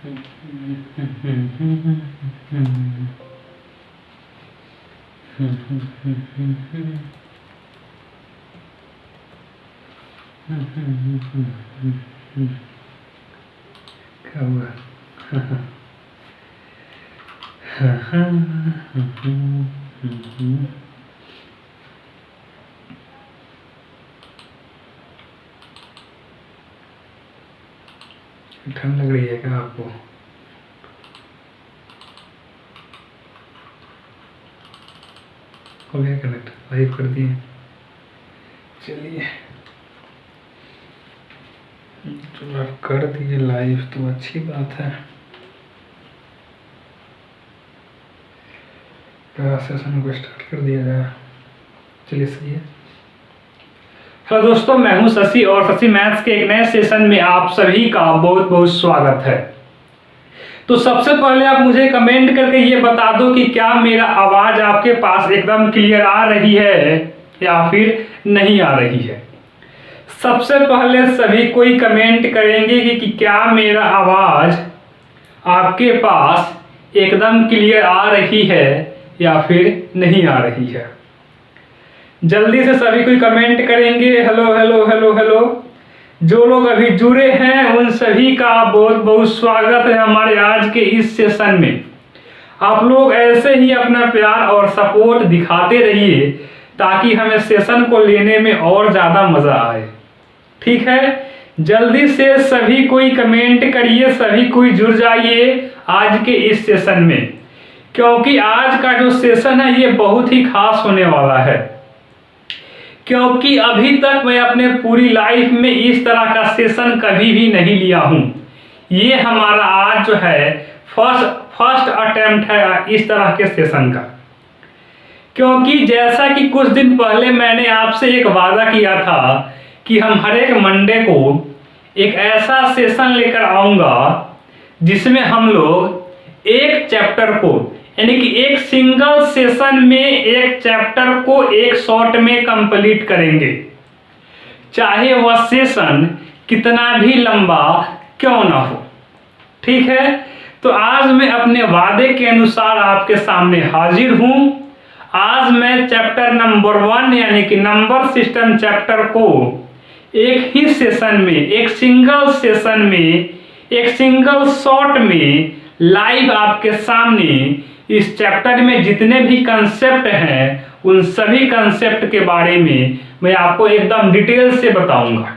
क्या हुआ? ठंड लग रही है क्या आपको? हो गया कनेक्ट? लाइव कर दिए। चलिए, तो आप कर दिए लाइव तो अच्छी बात है। सेशन को स्टार्ट कर दिया जाए। चलिए, सही है। हेलो दोस्तों, मैं हूं शशि और शशि मैथ्स के एक नए सेशन में आप सभी का बहुत बहुत स्वागत है। तो सबसे पहले आप मुझे कमेंट करके ये बता दो कि क्या मेरा आवाज आपके पास एकदम क्लियर आ रही है या फिर नहीं आ रही है। सबसे पहले सभी कोई कमेंट करेंगे कि क्या मेरा आवाज आपके पास एकदम क्लियर आ रही है या फिर नहीं आ रही है। जल्दी से सभी कोई कमेंट करेंगे। Hello hello hello hello. जो लोग अभी जुड़े हैं उन सभी का बहुत बहुत स्वागत है हमारे आज के इस सेशन में। आप लोग ऐसे ही अपना प्यार और सपोर्ट दिखाते रहिए ताकि हमें सेशन को लेने में और ज़्यादा मज़ा आए। ठीक है, जल्दी से सभी कोई कमेंट करिए, सभी कोई जुड़ जाइए आज के इस सेशन में, क्योंकि आज का जो सेशन है ये बहुत ही खास होने वाला है। क्योंकि अभी तक मैं अपने पूरी लाइफ में इस तरह का सेशन कभी भी नहीं लिया हूं। ये हमारा आज जो है फर्स्ट अटेम्प्ट है इस तरह के सेशन का। क्योंकि जैसा कि कुछ दिन पहले मैंने आपसे एक वादा किया था कि हम हर एक मंडे को एक ऐसा सेशन लेकर आऊंगा जिसमें हम लोग एक चैप्टर को, यानी कि एक सिंगल सेशन में एक चैप्टर को एक शॉर्ट में कंप्लीट करेंगे, चाहे वह सेशन कितना भी लंबा क्यों ना हो। ठीक है, तो आज मैं अपने वादे के अनुसार आपके सामने हाजिर हूं। आज मैं चैप्टर नंबर 1 यानी कि नंबर सिस्टम चैप्टर को एक ही सेशन में, एक सिंगल सेशन में, एक सिंगल शॉर्ट में लाइव आपके सामने इस चैप्टर में जितने भी कंसेप्ट हैं उन सभी कंसेप्ट के बारे में मैं आपको एकदम डिटेल से बताऊंगा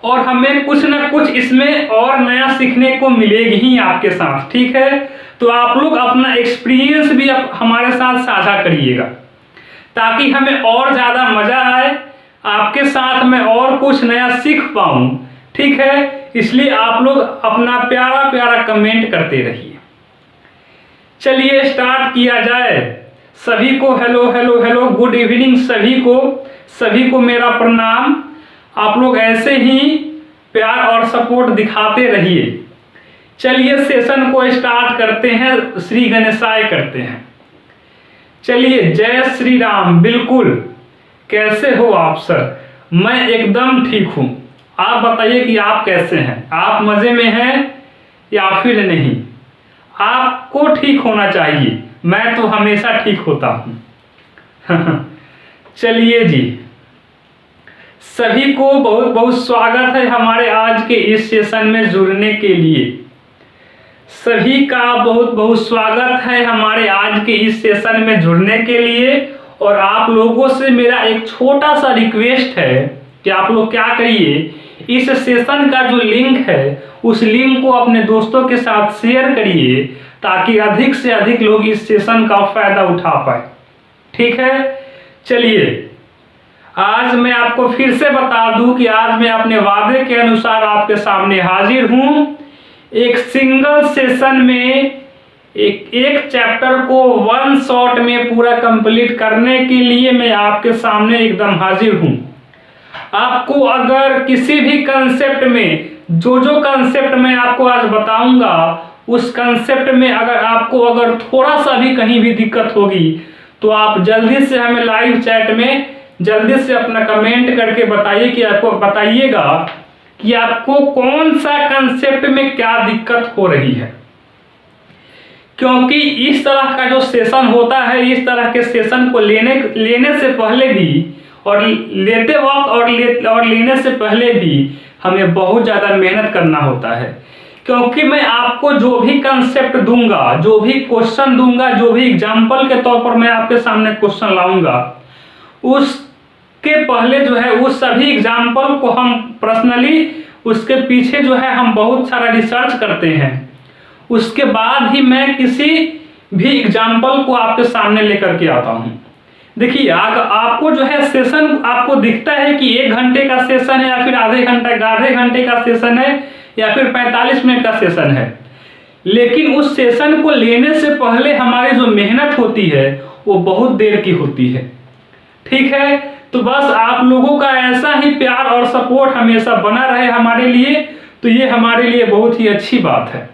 और हमें कुछ ना कुछ इसमें और नया सीखने को मिलेगी ही आपके साथ। ठीक है, तो आप लोग अपना एक्सपीरियंस भी हमारे साथ साझा करिएगा ताकि हमें और ज़्यादा मज़ा आए, आपके साथ मैं और कुछ नया सीख पाऊँ। ठीक है, इसलिए आप लोग अपना प्यारा प्यारा कमेंट करते रहिए। चलिए स्टार्ट किया जाए। सभी को hello hello hello, good evening सभी को मेरा प्रणाम। आप लोग ऐसे ही प्यार और सपोर्ट दिखाते रहिए। चलिए सेशन को स्टार्ट करते हैं, श्री गणेशाय करते हैं। चलिए, जय श्री राम। बिल्कुल, कैसे हो आप सर? मैं एकदम ठीक हूँ। आप बताइए कि आप कैसे हैं? आप मज़े में हैं या फिर नहीं? आपको ठीक होना चाहिए, मैं तो हमेशा ठीक होता हूँ। चलिए जी, सभी को बहुत बहुत स्वागत है हमारे आज के इस सेशन में जुड़ने के लिए। सभी का बहुत बहुत स्वागत है हमारे आज के इस सेशन में जुड़ने के लिए। और आप लोगों से मेरा एक छोटा सा रिक्वेस्ट है कि आप लोग क्या करिए, इस सेशन का जो लिंक है उस लिंक को अपने दोस्तों के साथ शेयर करिए ताकि अधिक से अधिक लोग इस सेशन का फायदा उठा पाए। ठीक है, चलिए आज मैं आपको फिर से बता दूं कि आज मैं अपने वादे के अनुसार आपके सामने हाजिर हूं। एक सिंगल सेशन में एक चैप्टर को वन शॉट में पूरा कंप्लीट करने के लिए मैं आपके सामने एकदम हाजिर हूं। आपको अगर किसी भी कंसेप्ट में, जो कंसेप्ट मैं आपको आज बताऊंगा उस कंसेप्ट में अगर थोड़ा सा भी कहीं भी दिक्कत होगी तो आप जल्दी से हमें लाइव चैट में जल्दी से अपना कमेंट करके बताइए कि आपको बताइएगा कि आपको कौन सा कंसेप्ट में क्या दिक्कत हो रही है, क्योंकि इस तरह का जो सेशन होता है, इस तरह के सेशन को लेने से पहले भी और लेते वक्त और लेने से पहले भी हमें बहुत ज़्यादा मेहनत करना होता है। क्योंकि मैं आपको जो भी कंसेप्ट दूंगा, जो भी क्वेश्चन दूंगा, जो भी एग्जाम्पल के तौर पर मैं आपके सामने क्वेश्चन लाऊंगा, उसके पहले जो है उस सभी एग्जाम्पल को हम पर्सनली उसके पीछे जो है हम बहुत सारा रिसर्च करते हैं। उसके बाद ही मैं किसी भी एग्जाम्पल को आपके सामने लेकर के आता हूं। देखिए, आपको जो है सेशन आपको दिखता है कि 1 घंटे का सेशन है या फिर आधे घंटे का सेशन है या फिर 45 मिनट का सेशन है, लेकिन उस सेशन को लेने से पहले हमारी जो मेहनत होती है वो बहुत देर की होती है। ठीक है, तो बस आप लोगों का ऐसा ही प्यार और सपोर्ट हमेशा बना रहे हमारे लिए, तो ये हमारे लिए बहुत ही अच्छी बात है।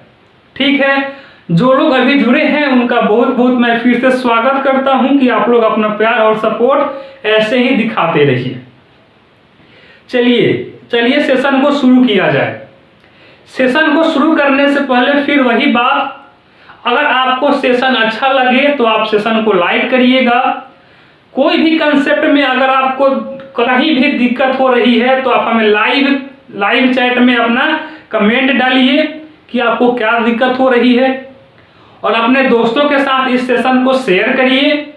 ठीक है, जो लोग अभी जुड़े हैं उनका बहुत बहुत मैं फिर से स्वागत करता हूं कि आप लोग अपना प्यार और सपोर्ट ऐसे ही दिखाते रहिए। चलिए सेशन को शुरू किया जाए। सेशन को शुरू करने से पहले फिर वही बात, अगर आपको सेशन अच्छा लगे तो आप सेशन को लाइक करिएगा। कोई भी कंसेप्ट में अगर आपको कहीं भी दिक्कत हो रही है तो आप हमें लाइव चैट में अपना कमेंट डालिए कि आपको क्या दिक्कत हो रही है, और अपने दोस्तों के साथ इस सेशन को शेयर करिए।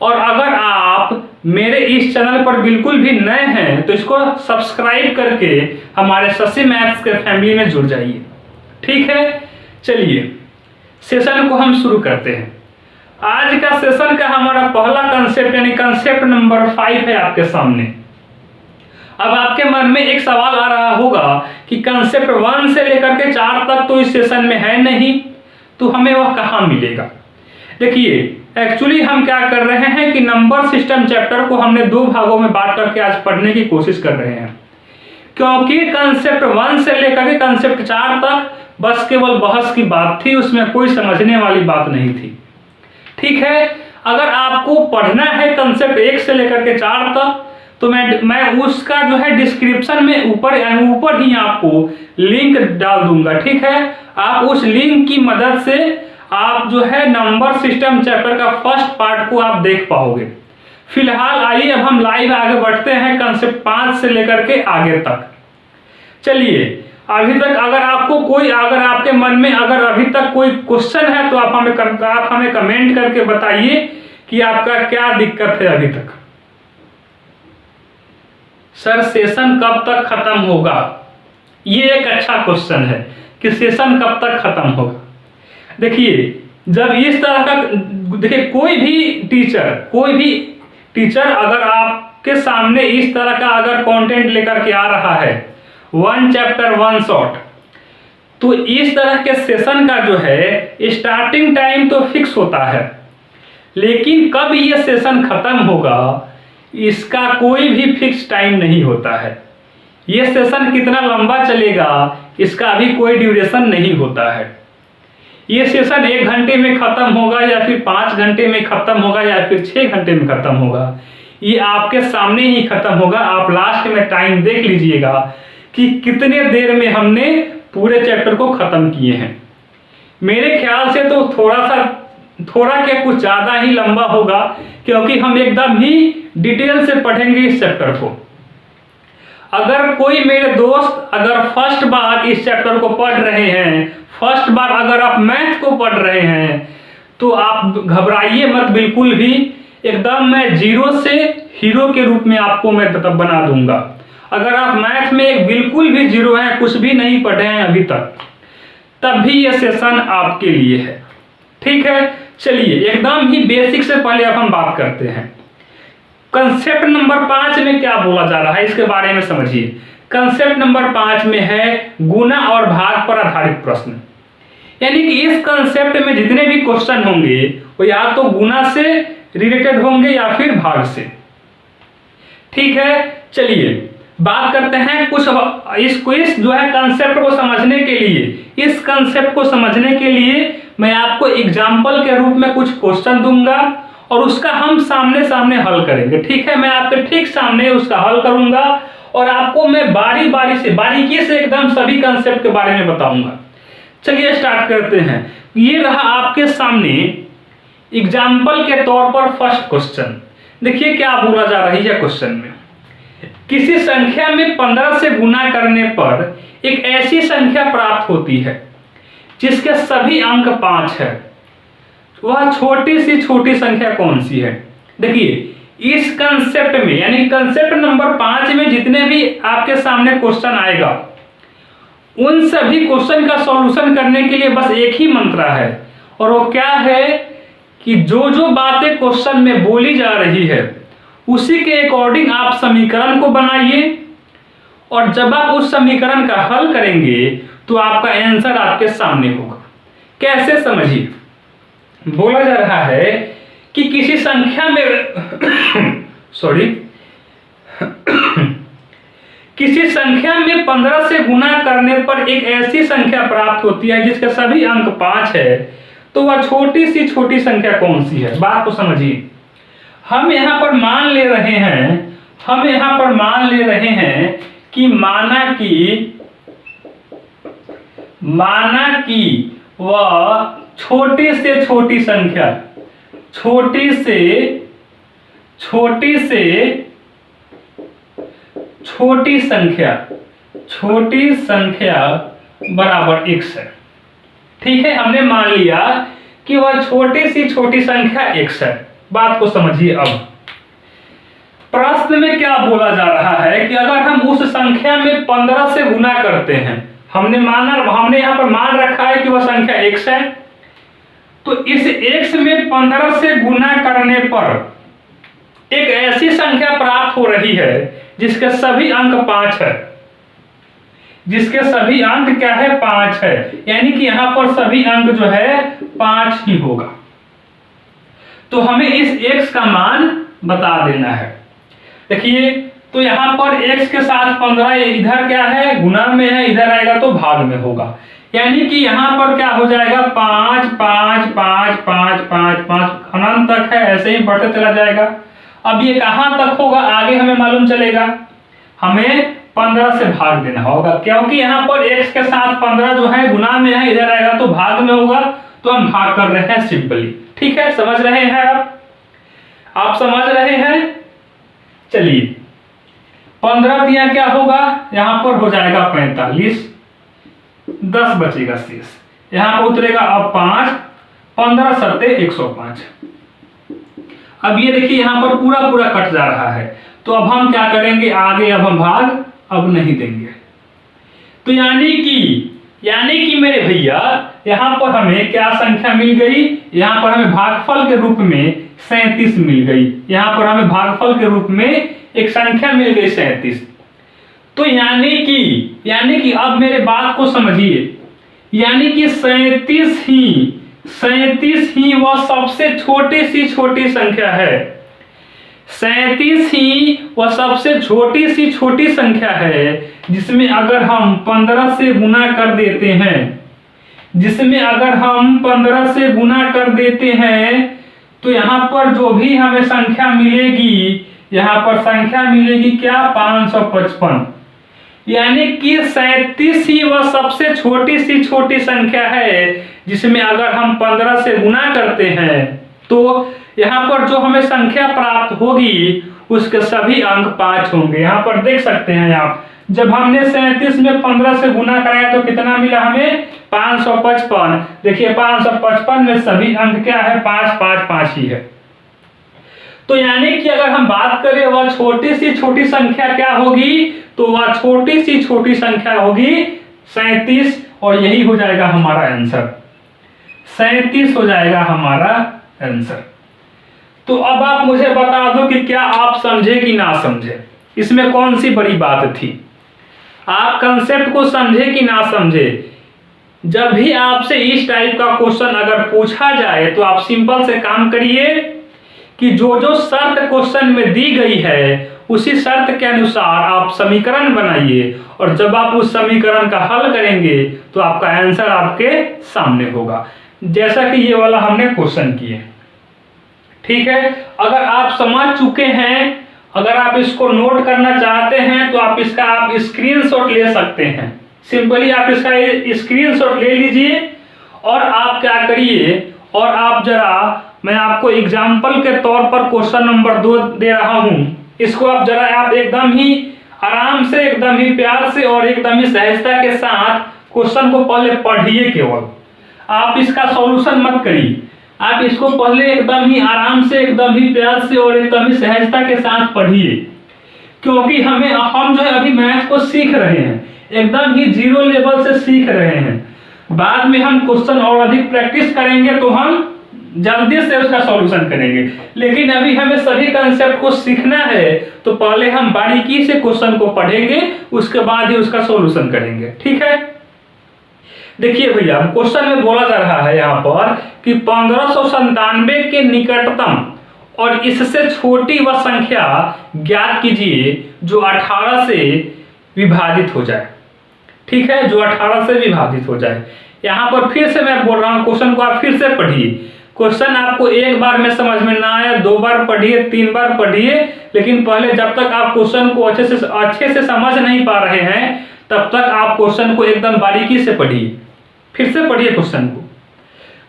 और अगर आप मेरे इस चैनल पर बिल्कुल भी नए हैं तो इसको सब्सक्राइब करके हमारे शशि मैथ्स के फैमिली में जुड़ जाइए। ठीक है, चलिए सेशन को हम शुरू करते हैं। आज का सेशन का हमारा पहला कंसेप्ट यानी कंसेप्ट नंबर 5 है आपके सामने। अब आपके मन में एक सवाल आ रहा होगा कि कंसेप्ट 1 से लेकर के 4 तक तो इस सेशन में है नहीं, तो हमें वह कहाँ मिलेगा। देखिए, एक्चुअली हम क्या कर रहे हैं कि नंबर सिस्टम चैप्टर को हमने 2 भागों में बांट करके आज पढ़ने की कोशिश कर रहे हैं, क्योंकि कंसेप्ट 1 से लेकर के कंसेप्ट 4 तक बस केवल बहस की बात थी, उसमें कोई समझने वाली बात नहीं थी। ठीक है, अगर आपको पढ़ना है कंसेप्ट 1 से लेकर के 4 तक तो मैं उसका जो है डिस्क्रिप्शन में ऊपर ही आपको लिंक डाल दूंगा। ठीक है, आप उस लिंक की मदद से आप जो है नंबर सिस्टम चैप्टर का फर्स्ट पार्ट को आप देख पाओगे। फिलहाल आइए अब हम लाइव आगे बढ़ते हैं कंसेप्ट 5 से लेकर के आगे तक। चलिए, अभी तक अगर आपके मन में अगर अभी तक कोई क्वेश्चन है तो आप हमें कमेंट करके बताइए कि आपका क्या दिक्कत है अभी तक। सर, सेशन कब तक खत्म होगा? ये एक अच्छा क्वेश्चन है कि सेशन कब तक खत्म होगा। देखिए, जब इस तरह का कोई भी टीचर अगर आपके सामने इस तरह का अगर कंटेंट लेकर के आ रहा है 1 चैप्टर 1 शॉट, तो इस तरह के सेशन का जो है स्टार्टिंग टाइम तो फिक्स होता है, लेकिन कब ये सेशन खत्म होगा इसका कोई भी फिक्स टाइम नहीं होता है। ये सेशन कितना लंबा चलेगा इसका अभी कोई ड्यूरेशन नहीं होता है। ये सेशन 1 घंटे में खत्म होगा या फिर 5 घंटे में खत्म होगा या फिर 6 घंटे में खत्म होगा, ये आपके सामने ही खत्म होगा। आप लास्ट में टाइम देख लीजिएगा कि कितने देर में हमने पूरे चैप्टर को खत्म किए हैं। मेरे ख्याल से तो थोड़ा क्या कुछ ज्यादा ही लंबा होगा, क्योंकि हम एकदम ही डिटेल से पढ़ेंगे इस चैप्टर को। अगर कोई मेरे दोस्त अगर फर्स्ट बार इस चैप्टर को पढ़ रहे हैं, फर्स्ट बार अगर आप मैथ को पढ़ रहे हैं, तो आप घबराइए मत बिल्कुल भी। एकदम मैं 0 से हीरो के रूप में आपको मैं बना दूंगा। अगर आप मैथ में बिल्कुल भी 0 हैं, कुछ भी नहीं पढ़े हैं अभी तक, तब भी ये सेशन आपके लिए है। ठीक है, चलिए एकदम ही बेसिक से पहले अब हम बात करते हैं कंसेप्ट नंबर 5 में क्या बोला जा रहा है, इसके बारे में समझिए। कंसेप्ट नंबर 5 में है गुना और भाग पर आधारित प्रश्न, यानी कि इस कंसेप्ट में जितने भी क्वेश्चन होंगे वो या तो गुना से रिलेटेड होंगे या फिर भाग से। ठीक है, चलिए बात करते हैं कुछ इस क्विज जो है कंसेप्ट को समझने के लिए। इस कंसेप्ट को समझने के लिए मैं आपको एग्जाम्पल के रूप में कुछ क्वेश्चन दूंगा और उसका हम सामने सामने हल करेंगे। ठीक है, मैं आपके ठीक सामने उसका हल करूंगा और आपको मैं बारी बारी से बारीकी से एकदम सभी कंसेप्ट के बारे में बताऊंगा। चलिए स्टार्ट करते हैं। ये रहा आपके सामने एग्जाम्पल के तौर पर फर्स्ट क्वेश्चन। देखिए क्या बोला जा रही है क्वेश्चन में। किसी संख्या में 15 से गुना करने पर एक ऐसी संख्या प्राप्त होती है जिसके सभी अंक 5 है, वह छोटी सी छोटी संख्या कौन सी है? देखिए इस कंसेप्ट में यानी कंसेप्ट नंबर 5 में जितने भी आपके सामने क्वेश्चन आएगा उन सभी क्वेश्चन का सॉल्यूशन करने के लिए बस एक ही मंत्र है, और वो क्या है कि जो जो बातें क्वेश्चन में बोली जा रही है उसी के अकॉर्डिंग आप समीकरण को बनाइए, और जब आप उस समीकरण का हल करेंगे तो आपका आंसर आपके सामने होगा। कैसे समझिए, बोला जा रहा है कि किसी संख्या में किसी संख्या में 15 से गुना करने पर एक ऐसी संख्या प्राप्त होती है जिसके सभी अंक 5 है, तो वह छोटी सी छोटी संख्या कौन सी है? बात को समझिए। हम यहाँ पर मान ले रहे हैं कि माना कि वह छोटी से छोटी संख्या बराबर x है। ठीक है, हमने मान लिया कि वह छोटी सी छोटी संख्या x है। बात को समझिए। अब प्रश्न में क्या बोला जा रहा है कि अगर हम उस संख्या में 15 से गुना करते हैं, हमने यहाँ पर मान रखा है कि वह संख्या x है, तो इस x में 15 से गुना करने पर एक ऐसी संख्या प्राप्त हो रही है जिसके सभी अंक 5 है, जिसके सभी अंक क्या है? 5 है, यानी कि यहां पर सभी अंक जो है 5 ही होगा। तो हमें इस x का मान बता देना है। देखिए तो यहां पर x के साथ 15, इधर क्या है? गुना में है, इधर आएगा तो भाग में होगा, यानी कि यहां पर क्या हो जाएगा? 5 5 5 5 5 5 अनंत तक है, ऐसे ही बढ़ते चला जाएगा। अब ये कहां तक होगा आगे हमें मालूम चलेगा, हमें 15 से भाग देना होगा, क्योंकि यहाँ पर x के साथ 15 जो है गुना में है, इधर आएगा तो भाग में होगा, तो हम भाग कर रहे हैं सिंपली। ठीक है, समझ रहे हैं आप समझ रहे हैं? चलिए 15 दिया क्या होगा? यहाँ पर हो जाएगा 45, 10 बचेगा शेष, यहाँ पर उतरेगा अब 5, 15 सत्ते 105। अब ये देखिए यहाँ पर पूरा पूरा कट जा रहा है, तो अब हम क्या करेंगे आगे? अब हम भाग अब नहीं देंगे। तो यानी कि मेरे भैया यहाँ पर हमें क्या संख्या मिल गई? यहाँ पर हमें भागफल के रूप में 37 मिल गई। यहाँ पर हमें भागफल के रूप में एक संख्या मिल गई 37। तो यानी कि अब मेरे बात को समझिए, यानी कि 37 ही वह सबसे छोटी सी छोटी संख्या है। 37 ही वह सबसे छोटी सी छोटी संख्या है जिसमें अगर हम 15 से गुना कर देते हैं, तो यहाँ पर जो भी हमें संख्या मिलेगी, यहाँ पर संख्या मिलेगी क्या? 555। यानी कि 37 ही वह सबसे छोटी सी छोटी संख्या है जिसमें अगर हम 15 से गुना करते हैं तो यहाँ पर जो हमें संख्या प्राप्त होगी उसके सभी अंक 5 होंगे। यहाँ पर देख सकते हैं आप, जब हमने 37 में 15 से गुना कराया तो कितना मिला हमें? 555। देखिए 555 में सभी अंक क्या है? 5 5 5 ही है। तो यानी कि अगर हम बात करें वह छोटी सी छोटी संख्या क्या होगी, तो वह छोटी सी छोटी संख्या होगी 37, और यही हो जाएगा हमारा आंसर। 37 हो जाएगा हमारा आंसर। तो अब आप मुझे बता दो कि क्या आप समझे कि ना समझे, इसमें कौन सी बड़ी बात थी? आप कंसेप्ट को समझे कि ना समझे? जब भी आपसे इस टाइप का क्वेश्चन अगर पूछा जाए तो आप सिंपल से काम करिए कि जो शर्त क्वेश्चन में दी गई है उसी शर्त के अनुसार आप समीकरण बनाइए, और जब आप उस समीकरण का हल करेंगे तो आपका आंसर आपके सामने होगा, जैसा कि ये वाला हमने क्वेश्चन किए। ठीक है, अगर आप समझ चुके हैं अगर आप इसको नोट करना चाहते हैं तो आप इसका स्क्रीनशॉट ले सकते हैं। सिंपली आप इसका स्क्रीनशॉट ले लीजिए और आप क्या करिए, और आप जरा, मैं आपको एग्जाम्पल के तौर पर क्वेश्चन नंबर 2 दे रहा हूं, इसको आप जरा आप एकदम ही आराम से, एकदम ही प्यार से और एकदम ही सहजता के साथ क्वेश्चन को पहले पढ़िए। केवल आप इसका सॉल्यूशन मत करिए, आप इसको पहले एकदम ही आराम से, एकदम ही प्यार से और एकदम ही सहजता के साथ पढ़िए, क्योंकि हम जो है अभी मैथ को सीख रहे हैं, एकदम ही जीरो लेवल से सीख रहे हैं। बाद में हम क्वेश्चन और अधिक प्रैक्टिस करेंगे तो हम जल्दी से उसका सॉल्यूशन करेंगे, लेकिन अभी हमें सभी कंसेप्ट को सीखना है, तो पहले हम बारीकी से क्वेश्चन को पढ़ेंगे, उसके बाद ही उसका सॉल्यूशन करेंगे। ठीक है, देखिए भैया, क्वेश्चन में बोला जा रहा है यहाँ पर कि 1597 के निकटतम और इससे छोटी वह संख्या ज्ञात कीजिए जो 18 से विभाजित हो जाए। ठीक है, जो 18 से विभाजित हो जाए। यहाँ पर फिर से मैं बोल रहा हूँ, क्वेश्चन को आप फिर से पढ़िए। क्वेश्चन आपको एक बार में समझ में ना आए, 2 बार पढ़िए, 3 बार पढ़िए, लेकिन पहले जब तक आप क्वेश्चन को अच्छे से समझ नहीं पा रहे हैं, तब तक आप क्वेश्चन को एकदम बारीकी से पढ़िए। फिर से पढ़िए क्वेश्चन को।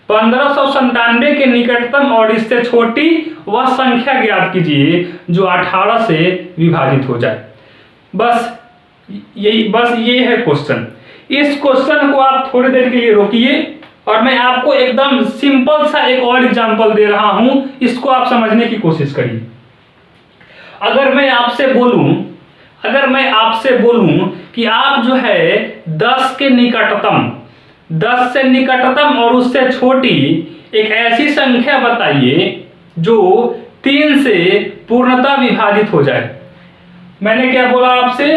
1597 के निकटतम और इससे छोटी वह संख्या ज्ञात कीजिए जो 18 से विभाजित हो जाए। बस ये है क्वेश्चन। इस क्वेश्चन को आप थोड़ी देर के लिए रोकिए और मैं आपको एकदम सिंपल सा एक और एग्जांपल दे रहा हूं, इसको आप समझने की कोशिश करिए। अगर मैं आपसे बोलूं कि आप जो है 10 के निकटतम, 10 से निकटतम और उससे छोटी एक ऐसी संख्या बताइए जो 3 से पूर्णतः विभाजित हो जाए। मैंने क्या बोला आपसे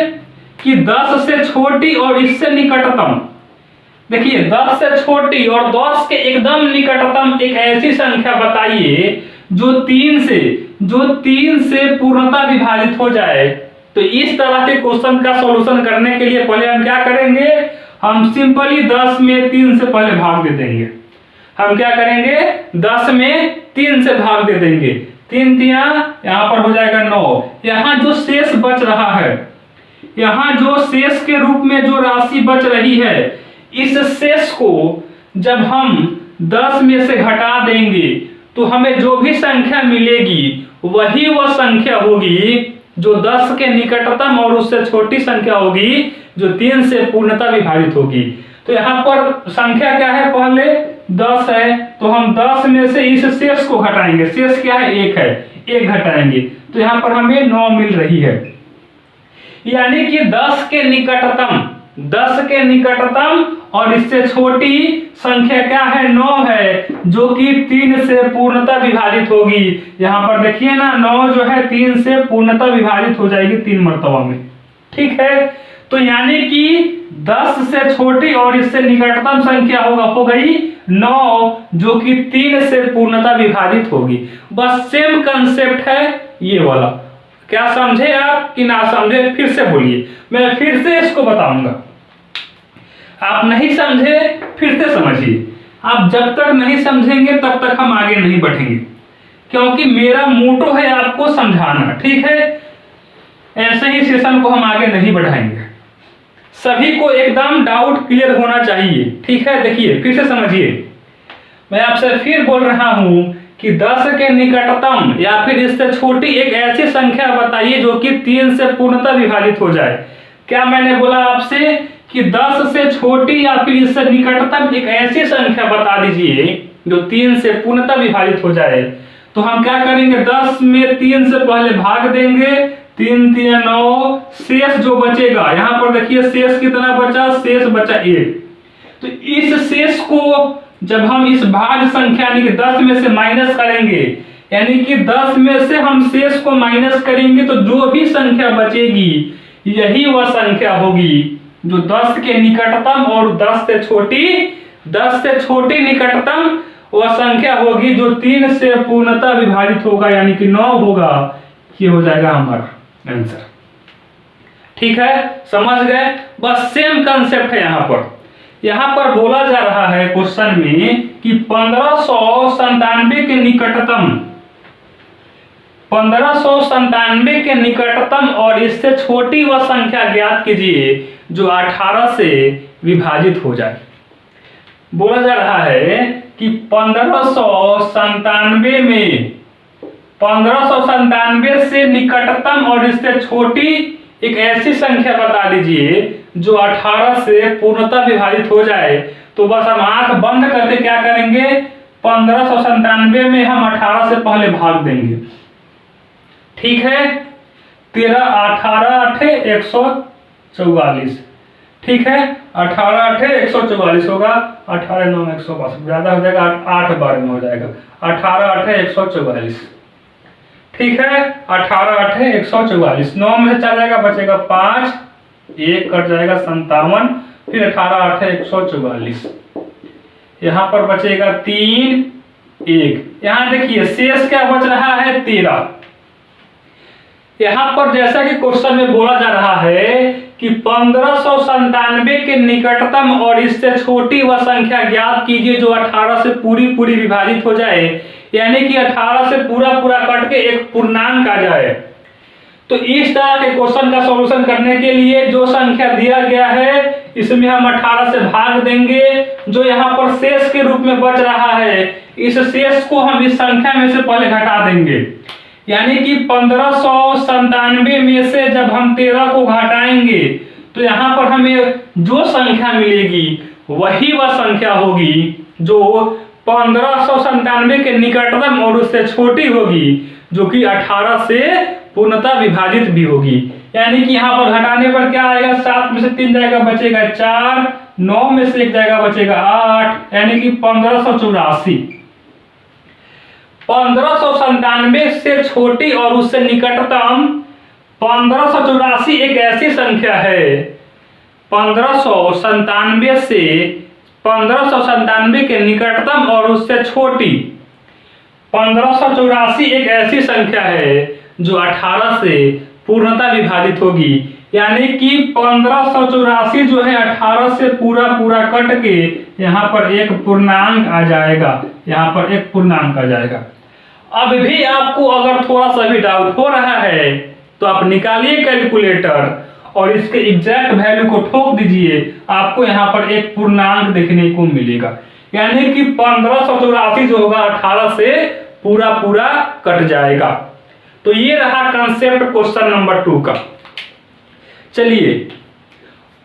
कि 10 से छोटी और इससे निकटतम। देखिए, 10 से छोटी और 10 के एकदम निकटतम एक ऐसी संख्या बताइए जो 3 से पूर्णतः विभाजित हो जाए। तो इस तरह के क्वेश्चन का सॉल्यूशन करने के लिए पहले हम क्या करेंगे, हम सिंपली 10 में 3 से पहले भाग दे देंगे। हम क्या करेंगे, 10 में 3 से भाग दे देंगे। 3 तिया यहाँ पर हो जाएगा 9। यहाँ जो शेष बच रहा है, यहाँ जो शेष के रूप में जो राशि बच रही है, इस शेष को जब हम 10 में से घटा देंगे तो हमें जो भी संख्या मिलेगी वही वह संख्या होगी जो 10 के निकटतम और उससे छोटी संख्या होगी जो 3 से पूर्णतः विभाजित होगी। तो यहाँ पर संख्या क्या है, पहले 10 है, तो हम 10 में से इस शेष को घटाएंगे। शेष क्या है, 1 है, 1 घटाएंगे तो यहाँ पर हमें 9 मिल रही है। यानी कि 10 के निकटतम और इससे छोटी संख्या क्या है, 9 है, जो कि 3 से पूर्णतः विभाजित होगी। यहाँ पर देखिए ना, 9 जो है 3 से पूर्णतः विभाजित हो जाएगी 3 मर्तबा में। ठीक है, तो यानी कि 10 से छोटी और इससे निकटतम संख्या हो गई 9, जो कि 3 से पूर्णतः विभाजित होगी। बस सेम कंसेप्ट है ये वाला। क्या समझे आप कि ना समझे, फिर से बोलिए, मैं फिर से इसको बताऊंगा। आप नहीं समझे, फिर से समझिए। आप जब तक नहीं समझेंगे तब तक हम आगे नहीं बढ़ेंगे, क्योंकि मेरा मोटो है आपको समझाना। ठीक है, ऐसे ही सेशन को हम आगे नहीं बढ़ाएंगे। सभी को एकदम डाउट क्लियर होना चाहिए। ठीक है, देखिए फिर से समझिए। मैं आपसे फिर बोल रहा हूं कि 10 के निकटतम या फिर इससे छोटी एक ऐसी संख्या बताइए जो कि 3 से पूर्णतः विभाजित हो जाए। क्या मैंने बोला आपसे कि 10 से छोटी या फिर इससे निकटतम एक ऐसी संख्या बता दीजिए जो 3 से पूर्णतः विभाजित हो जाए। तो हम क्या करेंगे, 10 में 3 से पहले भाग देंगे, 3 तिया 9, शेष जो बचेगा, यहाँ पर देखिए शेष कितना बचा, शेष बचा 1। तो इस शेष को जब हम इस भाज्य संख्या यानी कि 10 में से माइनस करेंगे, यानी कि 10 में से हम शेष को माइनस करेंगे, तो जो भी संख्या बचेगी यही वह संख्या होगी जो 10 के निकटतम और 10 से छोटी निकटतम वह संख्या होगी जो 3 से पूर्णतः विभाजित होगा, यानी कि 9 होगा। ये हो जाएगा हमारा आंसर। ठीक है, समझ गए। बस सेम कंसेप्ट है। यहाँ पर बोला जा रहा है क्वेश्चन में कि 1597 के निकटतम 1597 के निकटतम और इससे छोटी वह संख्या ज्ञात कीजिए जो 18 से विभाजित हो जाए। बोला जा रहा है कि 1597 से निकटतम और इससे छोटी एक ऐसी संख्या बता दीजिए जो 18 से पूर्णतः विभाजित हो जाए। तो बस हम आंख बंद करके क्या करेंगे, 1597 में हम 18 से पहले भाग देंगे। ठीक है, 13 18 8 144। ठीक है, 18 8 144 होगा, 18 9 162, ज्यादा हो जाएगा 8 बार में हो जाएगा, 18 8 144। ठीक है, 18 8 144, 9 में से चला जाएगा, बचेगा 5, 1 कट जाएगा 57, फिर 18 8 144, यहाँ पर बचेगा 3 1। यहाँ देखिए शेष क्या बच रहा है, 13। यहाँ पर जैसा कि क्वेश्चन में बोला जा रहा है कि 1597 के निकटतम और इससे छोटी वह संख्या ज्ञात कीजिए जो 18 से पूरी विभाजित हो जाए, यानी कि 18 से पूरा कट के एक पूर्णांक आ जाए। तो इस तरह के क्वेश्चन का सॉल्यूशन करने के लिए जो संख्या दिया गया है इसमें हम 18 से भाग देंगे। जो यहाँ पर शेष के रूप में बच रहा है इस शेष को हम इस संख्या में से पहले घटा देंगे, यानी कि 1597 में से जब हम 13 को घटाएंगे तो यहाँ पर हमें जो संख्या मिलेगी वही वह संख्या होगी जो 1597 के निकटतम और उससे छोटी होगी, जो कि 18 से पूर्णतः विभाजित भी होगी। यानी कि यहाँ पर घटाने पर क्या आएगा, 7 में से 3 जाएगा बचेगा 4, 9 में से 1 जाएगा बचेगा 8, यानी कि 1584। 1597 से छोटी और उससे निकटतम 1584 एक ऐसी संख्या है। 1597 के निकटतम और उससे छोटी 1584 एक ऐसी संख्या है जो 18 से पूर्णतः विभाजित होगी, यानी कि 1584 जो है 18 से पूरा कट के यहाँ पर एक पूर्णांक आ जाएगा, यहाँ पर एक पूर्णांक आ जाएगा। अब भी आपको अगर थोड़ा सा भी डाउट हो रहा है तो आप निकालिए कैलकुलेटर और इसके एग्जैक्ट वैल्यू को ठोक दीजिए, आपको यहाँ पर एक पूर्णांक देखने को मिलेगा, यानी कि 1584 जो होगा 18 से पूरा कट जाएगा। तो ये रहा कंसेप्ट क्वेश्चन नंबर 2 का। चलिए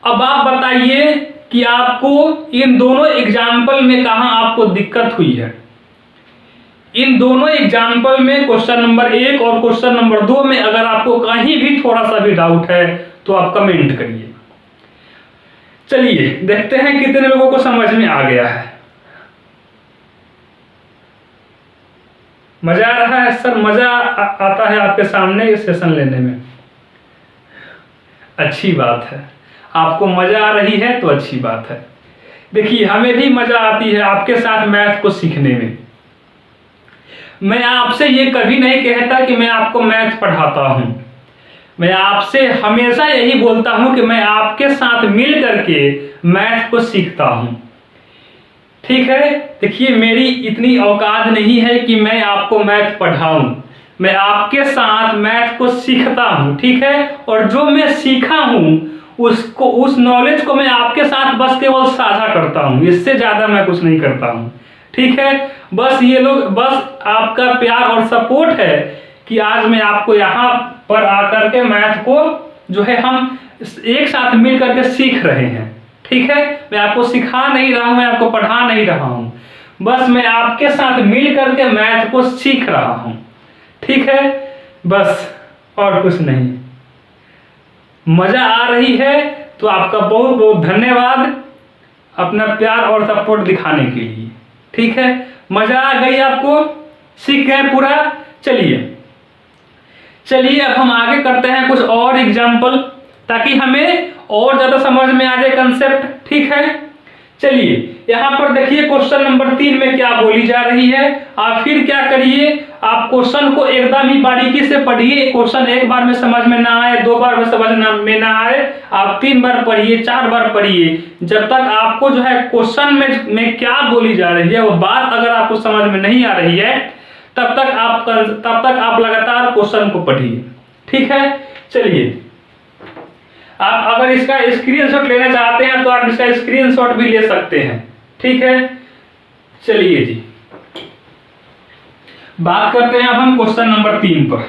अब आप बताइए कि आपको इन दोनों एग्जाम्पल में कहां आपको दिक्कत हुई है। इन दोनों एग्जाम्पल में क्वेश्चन नंबर 1 और क्वेश्चन नंबर 2 में अगर आपको कहीं भी थोड़ा सा भी डाउट है तो आप कमेंट करिए। चलिए देखते हैं कितने लोगों को समझ में आ गया है। मजा आ रहा है सर? मजा आता है आपके सामने ये सेशन लेने में, अच्छी बात है। आपको मजा आ रही है तो अच्छी बात है। देखिए हमें भी मजा आती है आपके साथ मैथ को सीखने में। मैं आपसे ये कभी नहीं कहता कि मैं आपको मैथ पढ़ाता हूं, मैं आपसे हमेशा यही बोलता हूं कि मैं आपके साथ मिल करके मैथ को सीखता हूं। ठीक है, देखिए मेरी इतनी औकात नहीं है कि मैं आपको मैथ पढ़ाऊं, मैं आपके साथ मैथ को सीखता हूं। ठीक है, और जो मैं सीखा हूं उसको, उस नॉलेज को मैं आपके साथ बस केवल साझा करता हूं, इससे ज्यादा मैं कुछ नहीं करता हूं। ठीक है, बस ये लोग, बस आपका प्यार और सपोर्ट है कि आज मैं आपको यहाँ पर आकर के मैथ को जो है हम एक साथ मिल करके सीख रहे हैं। ठीक है, मैं आपको सिखा नहीं रहा हूं, मैं आपको पढ़ा नहीं रहा हूं, बस मैं आपके साथ मिल करके मैथ को सीख रहा हूं। ठीक है, बस और कुछ नहीं। मजा आ रही है तो आपका बहुत बहुत धन्यवाद अपना प्यार और सपोर्ट दिखाने के लिए। ठीक है, मजा आ गई आपको, सीख गए पूरा। चलिए अब हम आगे करते हैं कुछ और एग्जाम्पल ताकि हमें और ज्यादा समझ में आ जाए कंसेप्ट। ठीक है, चलिए यहाँ पर देखिए क्वेश्चन नंबर 3 में क्या बोली जा रही है। आप फिर क्या करिए, आप क्वेश्चन को एकदम ही बारीकी से पढ़िए। क्वेश्चन एक बार में समझ में ना आए, 2 बार में समझ में ना आए, आप 3 बार पढ़िए, 4 बार पढ़िए, जब तक आपको जो है क्वेश्चन में क्या बोली जा रही है वो बात अगर आपको समझ में नहीं आ रही है तब तक आप लगातार क्वेश्चन को पढ़िए, ठीक है। चलिए, आप अगर इसका स्क्रीनशॉट लेना चाहते हैं तो आप इसका स्क्रीनशॉट भी ले सकते हैं, ठीक है। चलिए जी, बात करते हैं अब हम क्वेश्चन नंबर 3 पर।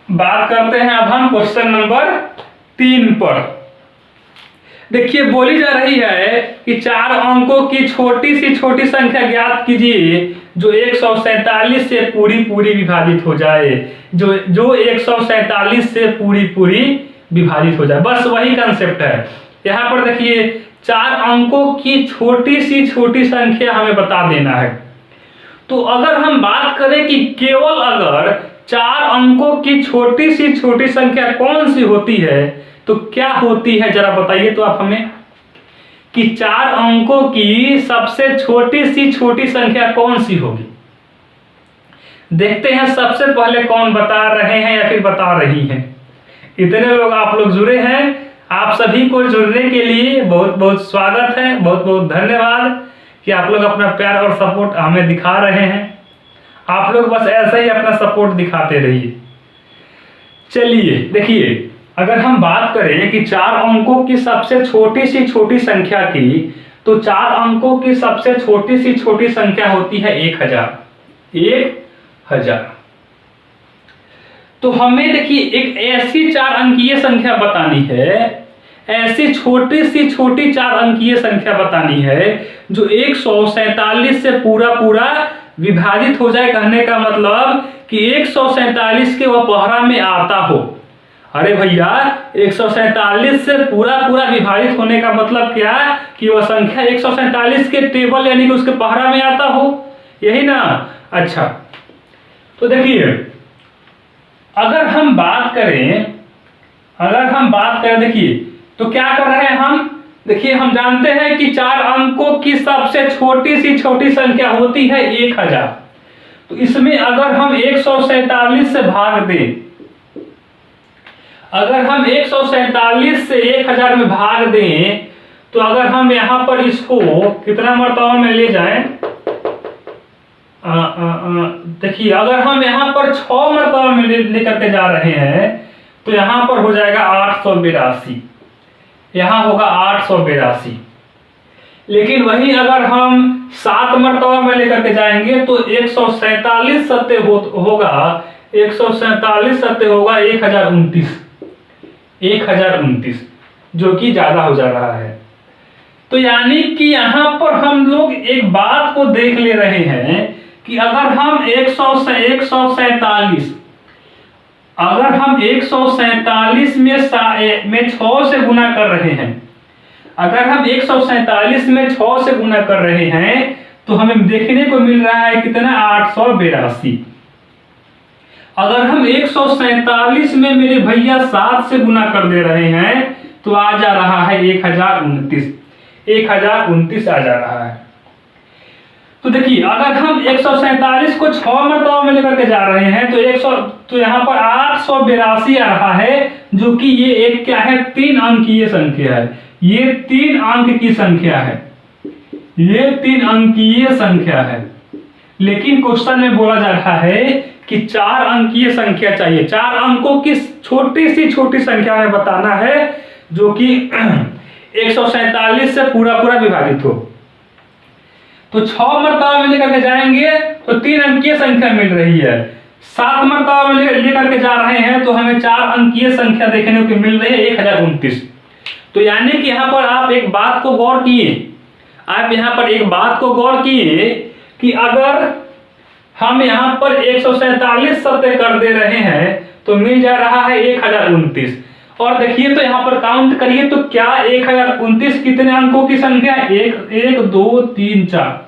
बात करते हैं अब हम क्वेश्चन नंबर 3 पर। देखिए, बोली जा रही है कि 4 अंकों की छोटी सी छोटी संख्या ज्ञात कीजिए जो 147 से पूरी विभाजित हो जाए, जो 147 से पूरी विभाजित हो जाए। बस वही कंसेप्ट है। यहाँ पर देखिए, 4 अंकों की छोटी सी छोटी संख्या हमें बता देना है। तो अगर हम बात करें कि केवल अगर 4 अंकों की छोटी सी छोटी संख्या कौन सी होती है तो क्या होती है, जरा बताइए तो आप हमें, कि 4 अंकों की सबसे छोटी सी छोटी संख्या कौन सी होगी। देखते हैं सबसे पहले कौन बता रहे हैं या फिर बता रही हैं। इतने लोग आप लोग जुड़े हैं, आप सभी को जुड़ने के लिए बहुत बहुत स्वागत है, बहुत बहुत धन्यवाद कि आप लोग अपना प्यार और सपोर्ट हमें दिखा रहे हैं। आप लोग बस ऐसे ही अपना सपोर्ट दिखाते रहिए। चलिए देखिए, अगर हम बात करें कि 4 अंकों की सबसे छोटी सी छोटी संख्या की, तो 4 अंकों की सबसे छोटी सी छोटी संख्या होती है 1000। 1000। तो हमें देखिए एक ऐसी 4 अंकीय संख्या बतानी है, ऐसी छोटी सी छोटी 4 अंकीय संख्या बतानी है जो 147 से पूरा विभाजित हो जाए। कहने का मतलब कि 147 के वह पहरा में आता हो। अरे भैया, 147 से पूरा विभाजित होने का मतलब क्या, कि वह संख्या 147 के टेबल यानी कि उसके पहरा में आता हो, यही ना। अच्छा, तो देखिए, अगर हम बात करें देखिए, तो क्या कर रहे हैं हम। देखिए, हम जानते हैं कि 4 अंकों की सबसे छोटी सी छोटी संख्या होती है 1000। तो इसमें अगर हम 147 से भाग दें, अगर हम 147 से 1000 में भाग दें, तो अगर हम यहां पर इसको कितना मर्तबा में ले जाएं, देखिए, अगर हम यहां पर 6 मर्तबा में लेकर के जा रहे हैं तो यहां पर हो जाएगा 882, यहां होगा 882। लेकिन वही अगर हम 7 मर्तबा में लेकर के जाएंगे तो 147 सत्य होगा 1029, जो कि ज्यादा हो जा रहा है। तो यानी कि यहां पर हम लोग एक बात को देख ले रहे हैं कि अगर हम 147 में 6 से गुना कर रहे हैं, अगर हम 147 में 6 से गुना कर रहे हैं तो हमें देखने को मिल रहा है कितना, 882। अगर हम 147 में मेरे भैया 7 से गुना कर दे रहे हैं तो आ जा रहा है 1029 आ जा रहा है। तो देखिए, अगर हम 147 को 6 मर्तबा में लेकर के जा रहे हैं तो यहाँ पर 882 आ रहा है, जो कि ये एक क्या है, 3 अंकीय संख्या है। ये 3 अंक की संख्या है, ये 3 अंकीय संख्या है। लेकिन क्वेश्चन में बोला जा रहा है कि 4 अंकीय संख्या चाहिए, 4 अंकों की छोटी सी छोटी संख्या में बताना है जो कि 147 से पूरा विभाजित हो। तो 6 मर्तबा में लेकर के जाएंगे तो 3 अंकीय संख्या मिल रही है, 7 मर्तबा में लेकर के जा रहे हैं तो हमें 4 अंकीय संख्या देखने को मिल रही है 1029। तो यानी कि यहाँ पर आप एक बात को गौर किए, कि अगर हम यहाँ पर 147 सत्य कर दे रहे हैं तो मिल जा रहा है 1029। और देखिए, तो यहाँ पर काउंट करिए तो क्या 1029 कितने अंकों की संख्या है, 1 2 3 4,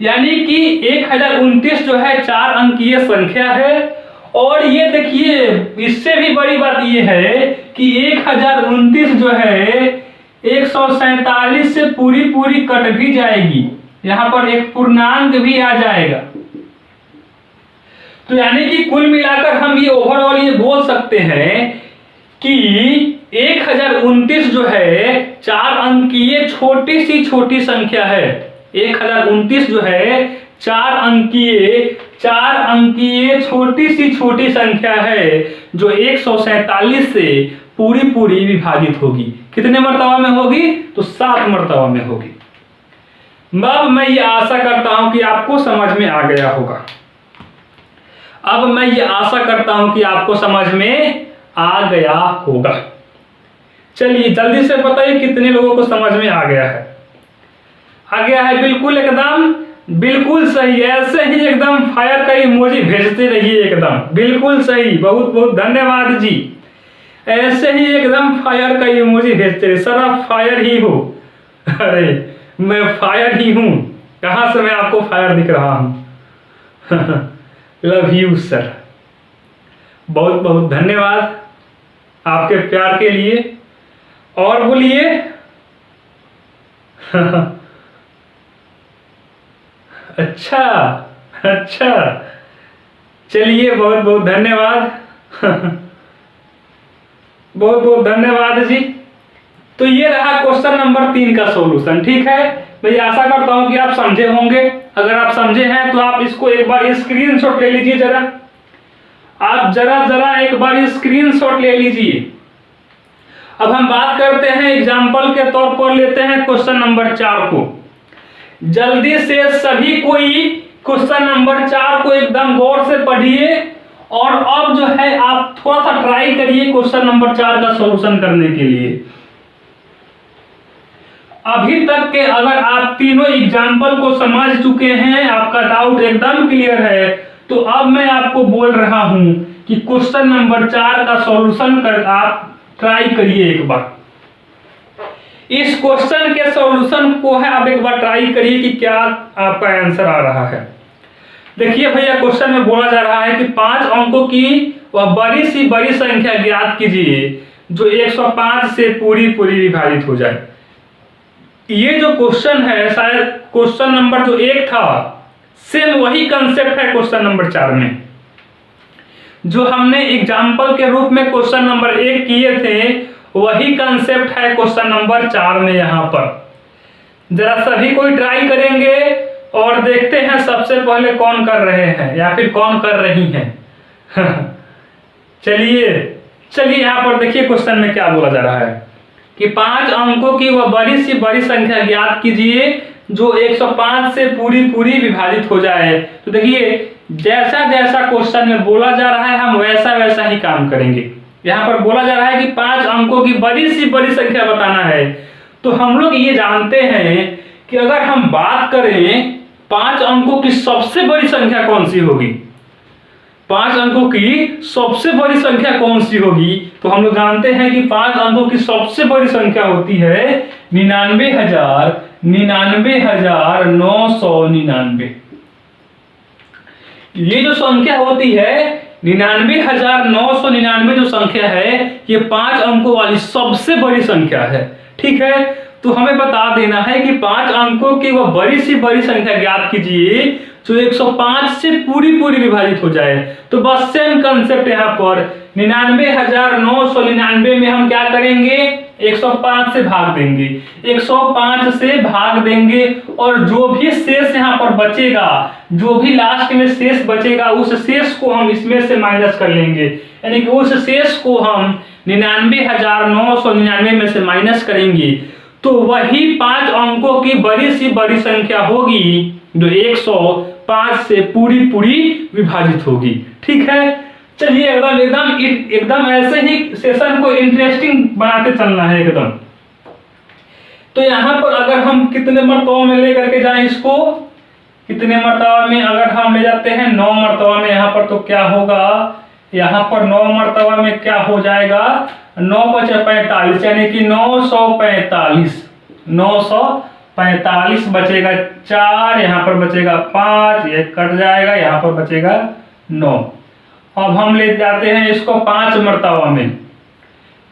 यानी कि 1029 जो है 4 अंकीय संख्या है। और ये देखिए, इससे भी बड़ी बात ये है कि 1029 जो है 147 से पूरी कट भी जाएगी, यहाँ पर एक पूर्णांक भी आ जाएगा। तो यानी कि कुल मिलाकर हम ये ओवरऑल ये बोल सकते हैं कि 1029 जो है 4 अंकीय छोटी सी छोटी संख्या है, 1029 जो है 4 अंकीय छोटी संख्या है जो 147 से पूरी विभाजित होगी। कितने मर्तबा में होगी? तो 7 मर्तबा में होगी। अब मैं ये आशा करता हूं कि आपको समझ में आ गया होगा। अब मैं ये आशा करता हूं कि आपको समझ में आ गया होगा। चलिए जल्दी से बताइए कितने लोगों को समझ में आ गया है? आ गया है बिल्कुल, एकदम बिल्कुल सही। ऐसे ही एकदम फायर का इमोजी भेजते रहिए, एकदम बिल्कुल सही। बहुत बहुत धन्यवाद जी। ऐसे ही एकदम फायर का इमोजी भेजते रहिए। सर आप फायर ही हो। अरे मैं फायर ही हूं। कहां से मैं आपको फायर दिख रहा हूं? Love you sir. बहुत बहुत धन्यवाद आपके प्यार के लिए। और बोलिए। अच्छा अच्छा, चलिए बहुत बहुत धन्यवाद। बहुत बहुत धन्यवाद जी। तो ये रहा क्वेश्चन नंबर 3 का सॉल्यूशन। ठीक है, मैं आशा करता हूं कि आप समझे होंगे। अगर आप समझे हैं तो आप इसको एक बार स्क्रीनशॉट ले लीजिए। जरा आप जरा एक बार स्क्रीनशॉट ले लीजिए। अब हम बात करते हैं एग्जाम्पल के तौर पर लेते हैं क्वेश्चन नंबर 4 को। जल्दी से सभी कोई क्वेश्चन नंबर 4 को एकदम गौर से पढ़िए और अब जो है आप थोड़ा सा ट्राई करिए क्वेश्चन नंबर 4 का सॉल्यूशन करने के लिए। अभी तक के अगर आप तीनों एग्जाम्पल को समझ चुके हैं, आपका डाउट एकदम क्लियर है, तो अब मैं आपको बोल रहा हूं कि क्वेश्चन नंबर 4 का सॉल्यूशन कर आप ट्राई करिए एक बार। इस क्वेश्चन के सॉल्यूशन को है आप एक बार ट्राई करिए कि क्या आपका आंसर आ रहा है। देखिए भैया, क्वेश्चन में बोला जा रहा है कि 5 अंकों की वह बड़ी सी बड़ी संख्या ज्ञात कीजिए जो 105 से पूरी विभाजित हो जाए। ये जो क्वेश्चन है, शायद क्वेश्चन नंबर जो 1 था सेम वही कंसेप्ट है क्वेश्चन नंबर 4 में। जो हमने एग्जाम्पल के रूप में क्वेश्चन नंबर 1 किए थे वही कंसेप्ट है क्वेश्चन नंबर 4 में। यहां पर जरा सभी कोई ट्राई करेंगे और देखते हैं सबसे पहले कौन कर रहे हैं या फिर कौन कर रही हैं। चलिए यहां पर देखिए क्वेश्चन में क्या बोला जा रहा है कि 5 अंकों की वह बड़ी सी बड़ी संख्या ज्ञात कीजिए जो 105 से पूरी विभाजित हो जाए। तो देखिए जैसा जैसा क्वेश्चन में बोला जा रहा है हम वैसा ही काम करेंगे। यहाँ पर बोला जा रहा है कि 5 अंकों की बड़ी सी बड़ी संख्या बताना है। तो हम लोग ये जानते हैं कि अगर हम बात करें 5 अंकों की सबसे बड़ी संख्या कौन सी होगी, 5 अंकों की सबसे बड़ी संख्या कौन सी होगी, तो हम लोग जानते हैं कि 5 अंकों की सबसे बड़ी संख्या होती है 99,999। ये जो संख्या होती है 99,999 जो संख्या है ये 5 अंकों वाली सबसे बड़ी संख्या है। ठीक है, तो हमें बता देना है कि 5 अंकों की वह बड़ी सी बड़ी संख्या ज्ञात कीजिए जो 105 से पूरी विभाजित हो जाए। तो बस सेम कंसेप्ट यहाँ पर 99,999 में हम क्या करेंगे, 105 से भाग देंगे, 105 से भाग देंगे और जो भी शेष यहाँ पर बचेगा, जो भी लास्ट में शेष बचेगा उस शेष को हम इसमें से माइनस कर लेंगे। यानी कि उस शेष को हम 99,999 में से माइनस करेंगे तो वही 5 अंकों की बड़ी सी बड़ी संख्या होगी जो 105 से पूरी विभाजित होगी। ठीक है, चलिए एकदम ऐसे ही सेशन को इंटरेस्टिंग बनाते चलना है एकदम। तो यहाँ पर अगर हम कितने मर्तबा में लेकर के जाएं इसको, कितने मर्तबा में अगर हम ले जाते हैं 9 मर्तबा में, यहाँ पर तो क्या होगा, यहाँ पर 9 मर्तबा में क्या हो जाएगा, 9 × 45 यानी कि 945 बचेगा 4, यहाँ पर बचेगा 5, ये कट जाएगा, यहाँ पर बचेगा 9। अब हम ले जाते हैं इसको 5 मर्तबा में।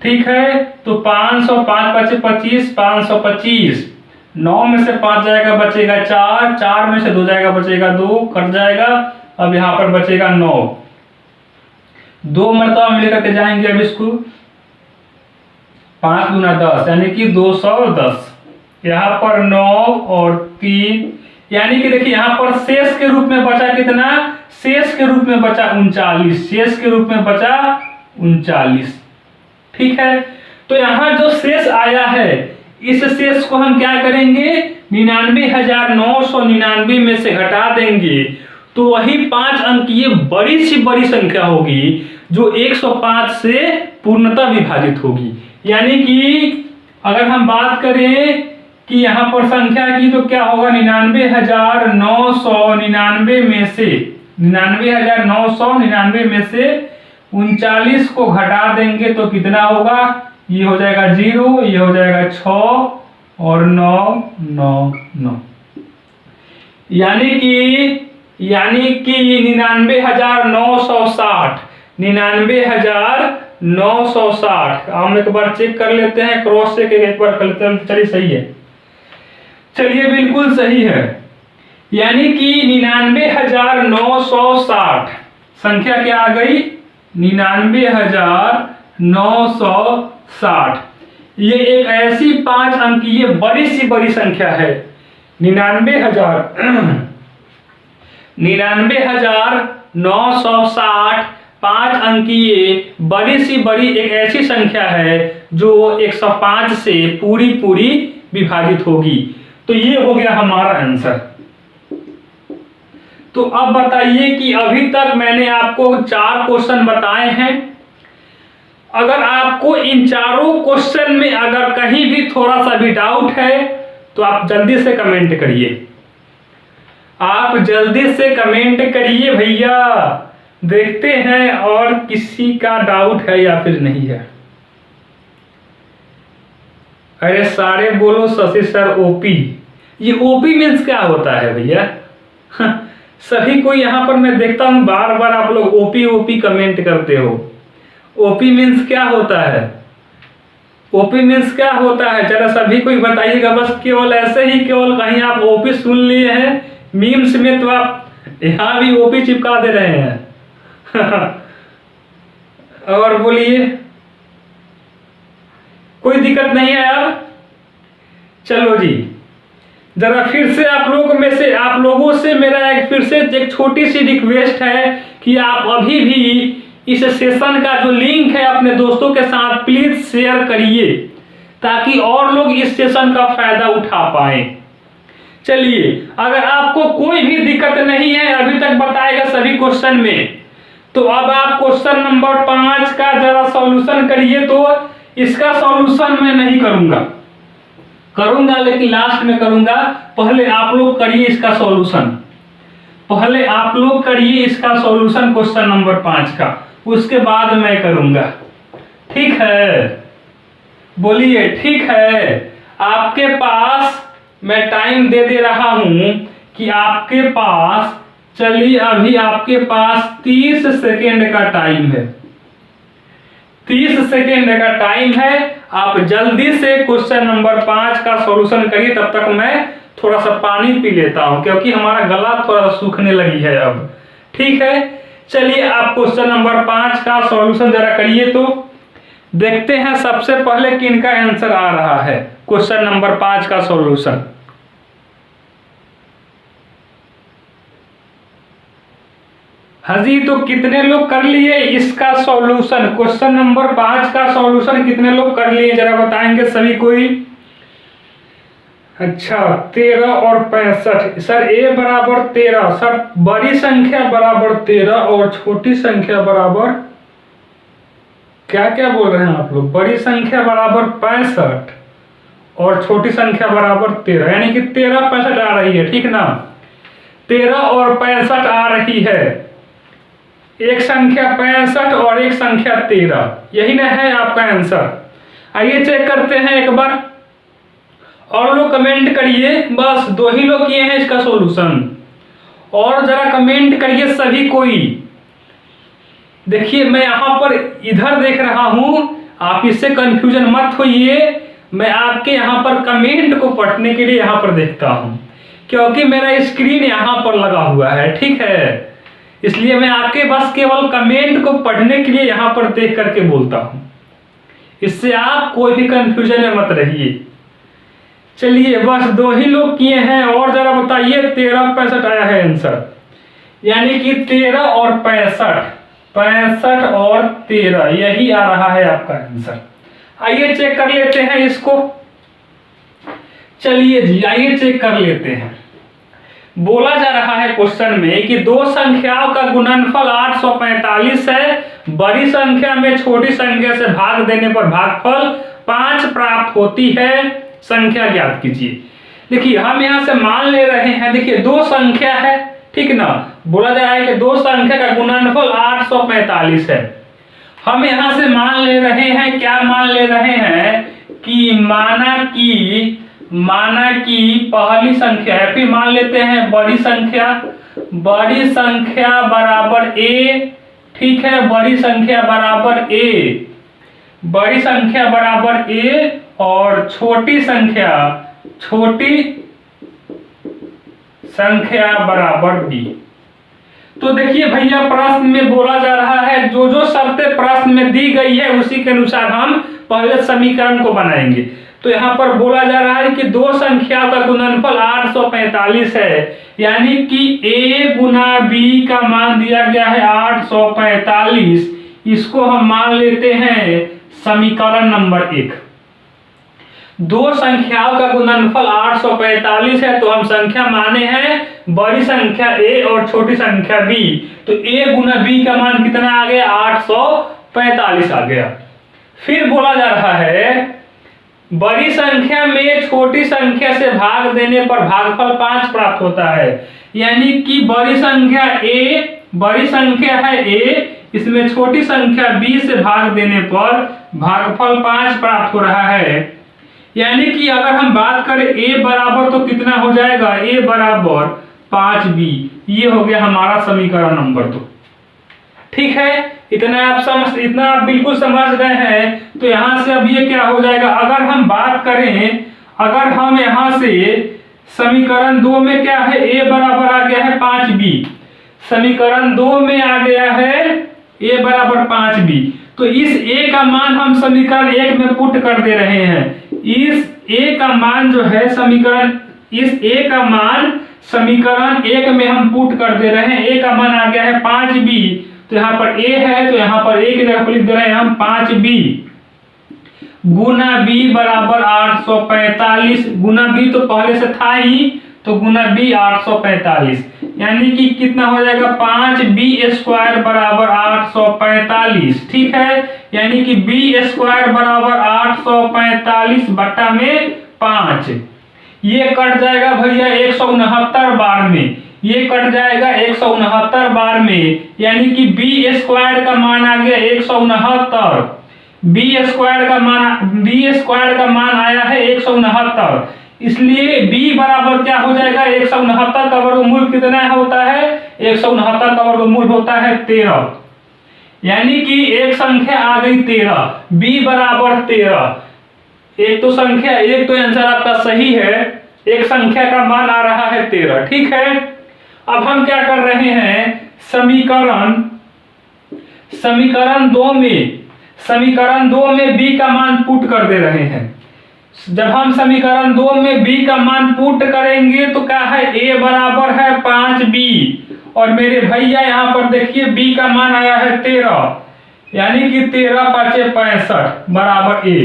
ठीक है, तो 505 बचे 25, 525, 9 में से 5 जाएगा बचेगा 4, 4 में से 2 जाएगा बचेगा 2, कट जाएगा। अब यहाँ पर बचेगा 9। 2 मर्तबा में लेकर के जाएंगे अब इसको, 5 × 10 यानी कि 210। यहाँ पर 9 और 3, यानी कि देखिए यहाँ पर शेष के रूप में बचा कितना, शेष के रूप में बचा 39, शेष के रूप में बचा 39। ठीक है, तो यहाँ जो शेष आया है इस शेष को हम क्या करेंगे, 99,999 में से घटा देंगे तो वही 5 अंक ये बड़ी सी बड़ी संख्या होगी जो 105 से पूर्णतः विभाजित होगी। यानी कि अगर हम बात करें कि यहाँ पर संख्या की तो क्या होगा, 99,999 में से 99,999 में से 39 को घटा देंगे तो कितना होगा, ये हो जाएगा 0, ये हो जाएगा 6 और 9 9 9, यानी कि 99,960 99,960। हम एक बार चेक कर लेते हैं, क्रॉस चेक एक बार कर लेते हैं। चलिए सही है, चलिए बिल्कुल सही है। यानी कि 99,960 संख्या क्या आ गई, 99,960। ये एक ऐसी 5 अंक ये बड़ी सी बड़ी संख्या है। 99,960 5 अंकीय बड़ी सी बड़ी एक ऐसी संख्या है जो 105 से पूरी पूरी विभाजित होगी। तो ये हो गया हमारा आंसर। तो अब बताइए कि अभी तक मैंने आपको 4 क्वेश्चन बताए हैं। अगर आपको इन चारों क्वेश्चन में अगर कहीं भी थोड़ा सा भी डाउट है तो आप जल्दी से कमेंट करिए, आप जल्दी से कमेंट करिए भैया, देखते हैं और किसी का डाउट है या फिर नहीं है। अरे सारे बोलो शशि सर ओपी। ये ओपी मीन्स क्या होता है भैया? सभी को यहाँ पर मैं देखता हूँ बार बार आप लोग ओपी ओपी कमेंट करते हो। ओपी मीन्स क्या होता है? ओपी मीन्स क्या होता है जरा सभी को बताइएगा। बस केवल ऐसे ही केवल कहीं आप ओपी सुन लिए हैं मीम्स में तो आप यहाँ भी ओपी चिपका दे रहे हैं। और बोलिए, कोई दिक्कत नहीं है यार। चलो जी, जरा फिर से आप लोगों से मेरा एक फिर से एक छोटी सी रिक्वेस्ट है कि आप अभी भी इस सेशन का जो लिंक है अपने दोस्तों के साथ प्लीज शेयर करिए ताकि और लोग इस सेशन का फायदा उठा पाए। चलिए, अगर आपको कोई भी दिक्कत नहीं है अभी तक बताएगा सभी क्वेश्चन में, तो अब आप क्वेश्चन नंबर 5 का जरा सॉल्यूशन करिए। तो इसका सॉल्यूशन मैं नहीं करूंगा लेकिन लास्ट में करूंगा। पहले आप लोग करिए इसका सॉल्यूशन, पहले आप लोग करिए इसका सॉल्यूशन क्वेश्चन नंबर 5 का, उसके बाद मैं करूंगा। ठीक है, बोलिए ठीक है। आपके पास मैं टाइम दे रहा हूं कि आपके पास, चलिए अभी आपके पास 30 सेकेंड का टाइम है। 30 सेकेंड का टाइम है, आप जल्दी से क्वेश्चन नंबर 5 का सॉल्यूशन करिए। तब तक मैं थोड़ा सा पानी पी लेता हूं क्योंकि हमारा गला थोड़ा सूखने लगी है अब। ठीक है, चलिए आप क्वेश्चन नंबर 5 का सॉल्यूशन जरा करिए। तो देखते हैं सबसे पहले किनका आंसर आ रहा है क्वेश्चन नंबर 5 का सॉल्यूशन। हाजी, तो कितने लोग कर लिए इसका सॉल्यूशन? क्वेश्चन नंबर 5 का सॉल्यूशन कितने लोग कर लिए जरा बताएंगे सभी कोई? अच्छा, 13 और 65। सर ए बराबर 13, सर बड़ी संख्या बराबर 13 और छोटी संख्या बराबर क्या क्या बोल रहे हैं आप लोग? बड़ी संख्या बराबर 65 और छोटी संख्या बराबर 13, यानी कि 13 65 आ रही है। ठीक ना, 13 और 65 आ रही है। एक संख्या 65 और एक संख्या 13, यही ना है आपका आंसर? आइए चेक करते हैं एक बार, और लोग कमेंट करिए। बस 2 ही लोग किए हैं इसका सॉल्यूशन, और जरा कमेंट करिए सभी कोई। देखिए मैं यहाँ पर इधर देख रहा हूं, आप इससे कंफ्यूजन मत होइए। मैं आपके यहाँ पर कमेंट को पढ़ने के लिए यहाँ पर देखता हूं क्योंकि मेरा स्क्रीन यहाँ पर लगा हुआ है। ठीक है, इसलिए मैं आपके बस केवल कमेंट को पढ़ने के लिए यहाँ पर देख करके बोलता हूं। इससे आप कोई भी कंफ्यूजन में मत रहिए। चलिए बस 2 ही लोग किए हैं, और जरा बताइए 13 65 आया है आंसर, यानी कि 13 और 65, 65 और 13 यही आ रहा है आपका आंसर। आइए चेक कर लेते हैं इसको। चलिए जी आइए चेक कर लेते हैं। बोला जा रहा है क्वेश्चन में कि 2 संख्याओं का गुणनफल 845 है, बड़ी संख्या में छोटी संख्या से भाग देने पर भागफल 5 प्राप्त होती है, संख्या ज्ञात कीजिए। देखिए हम यहां से मान ले रहे हैं, देखिए 2 संख्या है, ठीक ना, बोला जा रहा है कि 2 संख्या का गुणनफल 845 है। हम यहां से मान ले रहे हैं, क्या मान ले रहे हैं कि माना कि पहली संख्या है, फिर मान लेते हैं बड़ी संख्या बराबर a, ठीक है, बड़ी संख्या बराबर a और छोटी संख्या बराबर b। तो देखिए भैया प्रश्न में बोला जा रहा है जो शर्तें प्रश्न में दी गई है उसी के अनुसार हम पहले समीकरण को बनाएंगे। तो यहाँ पर बोला जा रहा है कि 2 संख्याओं का गुणनफल 845 है, यानी कि a गुना b का मान दिया गया है 845, इसको हम मान लेते हैं समीकरण नंबर 1। 2 संख्याओं का गुणनफल 845 है, तो हम संख्या माने हैं बड़ी संख्या a और छोटी संख्या b, तो a गुना b का मान कितना आ गया 845 आ गया। फिर बोला जा रहा है बड़ी संख्या में छोटी संख्या से भाग देने पर भागफल 5 प्राप्त होता है, यानी कि बड़ी संख्या है a, इसमें छोटी संख्या b से भाग देने पर भागफल 5 प्राप्त हो रहा है। यानी कि अगर हम बात करें a बराबर तो कितना हो जाएगा, a बराबर 5b, ये हो गया हमारा समीकरण नंबर 2। ठीक है, इतना आप बिल्कुल समझ गए हैं। तो यहां से अब ये क्या हो जाएगा, अगर हम बात करें, अगर हम यहां से समीकरण 2 में क्या है, a बराबर आ गया है 5b, समीकरण 2 में आ गया है a बराबर 5b, तो इस a का मान हम समीकरण 1 में पुट कर दे रहे हैं। इस a का मान जो है समीकरण 1 में हम पुट कर दे रहे हैं। a का मान आ गया है 5b, तो यहाँ पर a है, तो यहाँ पर a की जगह लिख दे रहे हैं हम 5b गुना b बराबर 845, गुना b तो पहले से था ही, तो गुना b 845, यानी कि कितना हो जाएगा 5b स्क्वायर बराबर 845, ठीक है, यानी कि b स्क्वायर बराबर 845 बट्टा में 5, ये कट जाएगा भैया 169 बार में, ये कट जाएगा 169 बार में, यानी कि b स्क्वायर का मान आ गया 169, b स्क्वायर का मान आया है 169, इसलिए b बराबर क्या हो जाएगा 169 का वर्गमूल कितना होता है, 169 का वर्गमूल होता है 13, यानी कि एक संख्या आ गई 13, b बराबर 13, एक तो आंसर आपका सही है, एक संख्या का मान आ रहा है 13, ठीक है। अब हम क्या कर रहे हैं, समीकरण 2 में b का मान पुट कर दे रहे हैं। जब हम समीकरण 2 में b का मान पुट करेंगे तो क्या है, a बराबर है 5b, और मेरे भैया यहाँ पर देखिए b का मान आया है 13, यानी कि 13 5 65 बराबर a,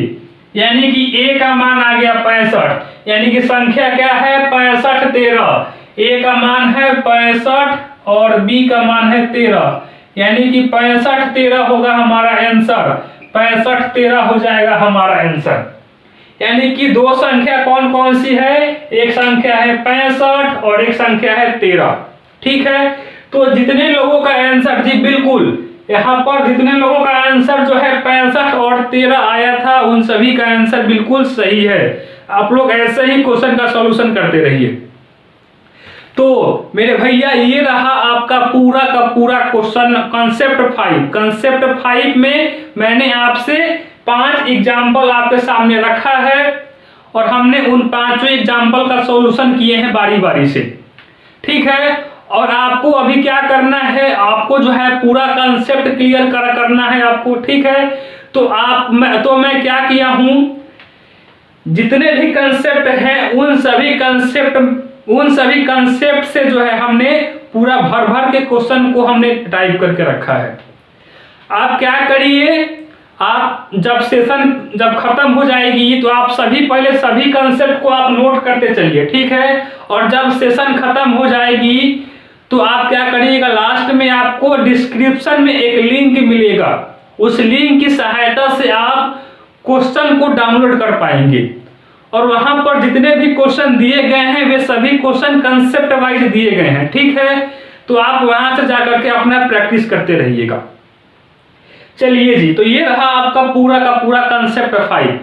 यानी कि a का मान आ गया 65, यानी कि संख्या क्या है 65 13, a का मान है 65 और b का मान है 13, यानी कि 65 13 होगा हमारा आंसर, 65 13 हो जाएगा हमारा आंसर। यानी कि 2 संख्या कौन कौन सी है, एक संख्या है 65 और एक संख्या है 13, ठीक है। तो जितने लोगों का आंसर, जी बिल्कुल यहाँ पर जितने लोगों का आंसर जो है 65 और 13 आया था, उन सभी का आंसर बिल्कुल सही है। आप लोग ऐसे ही क्वेश्चन का सॉल्यूशन करते रहिए। तो मेरे भैया ये रहा आपका पूरा का पूरा क्वेश्चन कंसेप्ट 5 में मैंने आपसे 5 एग्जाम्पल आपके सामने रखा है और हमने उन 5 एग्जाम्पल का सॉल्यूशन किए हैं बारी बारी से, ठीक है। और आपको अभी क्या करना है, आपको जो है पूरा कंसेप्ट क्लियर करना है आपको, ठीक है। तो मैं क्या किया हूं, जितने भी कंसेप्ट हैं उन सभी कंसेप्ट से जो है हमने पूरा भर भर के क्वेश्चन को हमने टाइप करके रखा है। आप क्या करिए, आप जब खत्म हो जाएगी तो आप पहले सभी कंसेप्ट को आप नोट करते चलिए, ठीक है। और जब सेशन खत्म हो जाएगी तो आप क्या करिएगा, लास्ट में आपको डिस्क्रिप्शन में एक लिंक मिलेगा, उस लिंक की सहायता से आप क्वेश्चन को डाउनलोड कर पाएंगे। और वहां पर जितने भी क्वेश्चन दिए गए हैं वे सभी क्वेश्चन कंसेप्ट वाइज दिए गए हैं, ठीक है। तो आप वहां से जाकर के अपना प्रैक्टिस करते रहिएगा। चलिए जी, तो ये रहा आपका पूरा का पूरा कंसेप्ट 5।